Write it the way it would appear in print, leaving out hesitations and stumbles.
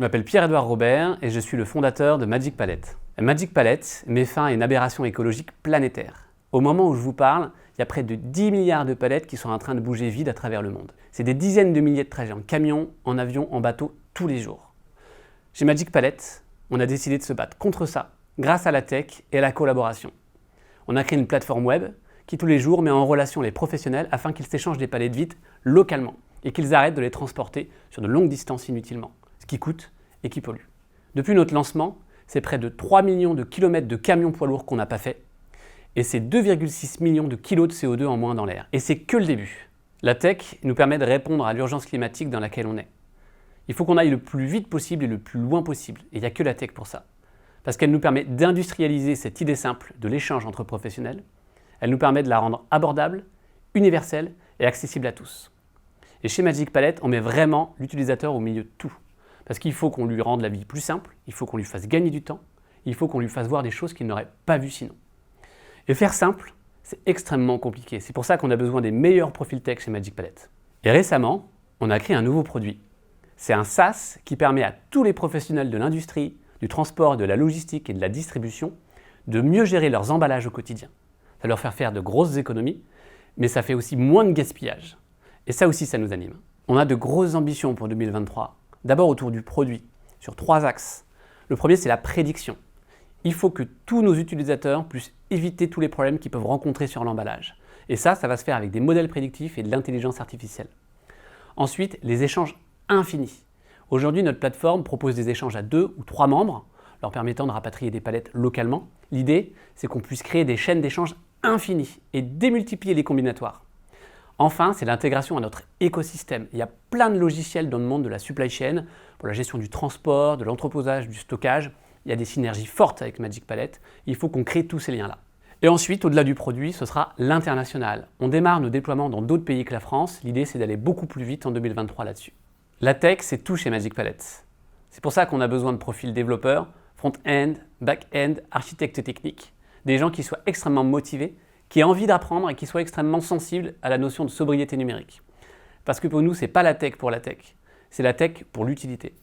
Je m'appelle Pierre-Edouard Robert et je suis le fondateur de Magic Palette. Magic Palette met fin à une aberration écologique planétaire. Au moment où je vous parle, il y a près de 10 milliards de palettes qui sont en train de bouger vide à travers le monde. C'est des dizaines de milliers de trajets en camion, en avion, en bateau, tous les jours. Chez Magic Palette, on a décidé de se battre contre ça, grâce à la tech et à la collaboration. On a créé une plateforme web qui tous les jours met en relation les professionnels afin qu'ils s'échangent des palettes vides localement et qu'ils arrêtent de les transporter sur de longues distances inutilement, ce qui coûte et qui pollue. Depuis notre lancement, c'est près de 3 millions de kilomètres de camions poids lourds qu'on n'a pas fait et c'est 2,6 millions de kilos de CO2 en moins dans l'air. Et c'est que le début. La tech nous permet de répondre à l'urgence climatique dans laquelle on est. Il faut qu'on aille le plus vite possible et le plus loin possible. Et il n'y a que la tech pour ça. Parce qu'elle nous permet d'industrialiser cette idée simple de l'échange entre professionnels. Elle nous permet de la rendre abordable, universelle et accessible à tous. Et chez Magic Palette, on met vraiment l'utilisateur au milieu de tout. Parce qu'il faut qu'on lui rende la vie plus simple, il faut qu'on lui fasse gagner du temps, il faut qu'on lui fasse voir des choses qu'il n'aurait pas vues sinon. Et faire simple, c'est extrêmement compliqué. C'est pour ça qu'on a besoin des meilleurs profils tech chez Magic Palette. Et récemment, on a créé un nouveau produit. C'est un SaaS qui permet à tous les professionnels de l'industrie, du transport, de la logistique et de la distribution de mieux gérer leurs emballages au quotidien. Ça leur fait faire de grosses économies, mais ça fait aussi moins de gaspillage. Et ça aussi, ça nous anime. On a de grosses ambitions pour 2023. D'abord autour du produit, sur 3 axes. Le premier, c'est la prédiction. Il faut que tous nos utilisateurs puissent éviter tous les problèmes qu'ils peuvent rencontrer sur l'emballage. Et ça va se faire avec des modèles prédictifs et de l'intelligence artificielle. Ensuite, les échanges infinis. Aujourd'hui, notre plateforme propose des échanges à 2 ou 3 membres, leur permettant de rapatrier des palettes localement. L'idée, c'est qu'on puisse créer des chaînes d'échanges infinies et démultiplier les combinatoires. Enfin, c'est l'intégration à notre écosystème. Il y a plein de logiciels dans le monde de la supply chain pour la gestion du transport, de l'entreposage, du stockage. Il y a des synergies fortes avec Magic Palette. Il faut qu'on crée tous ces liens-là. Et ensuite, au-delà du produit, ce sera l'international. On démarre nos déploiements dans d'autres pays que la France. L'idée, c'est d'aller beaucoup plus vite en 2023 là-dessus. La tech, c'est tout chez Magic Palette. C'est pour ça qu'on a besoin de profils développeurs, front-end, back-end, architectes techniques, des gens qui soient extrêmement motivés, qui aient envie d'apprendre et qui soient extrêmement sensibles à la notion de sobriété numérique. Parce que pour nous, ce n'est pas la tech pour la tech, c'est la tech pour l'utilité.